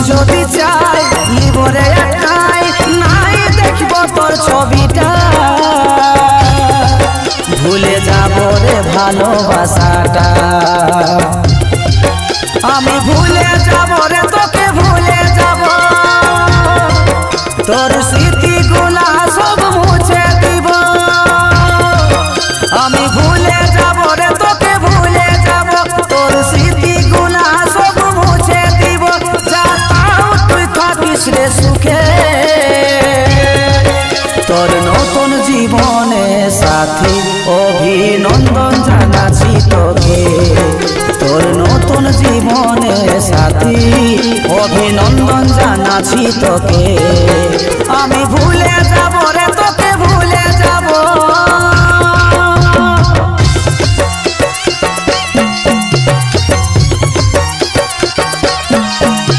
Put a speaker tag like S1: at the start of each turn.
S1: যদি চাই জীবনে একটাই নাই দেখব তোর ছবিটা ভুলে যাব রে ভালোবাসাটা আমি ভুলে যাব রে তোকে ভুলে যাব তোর স্মৃতিগুলা সব মুছে দিব আমি ভুলে যাব রে তোকে ভুলে যাব তোর স্মৃতিগুলা সব মুছে দিব যা তাও তুই থাকিস রে সুখে তোর নতুন জীবনে সাথী অভিনন্দন জানাচ্ছি তোকে তোর নতুন জীবনে সাথী অভিনন্দন জানাচ্ছি তোকে আমি ভুলে যাব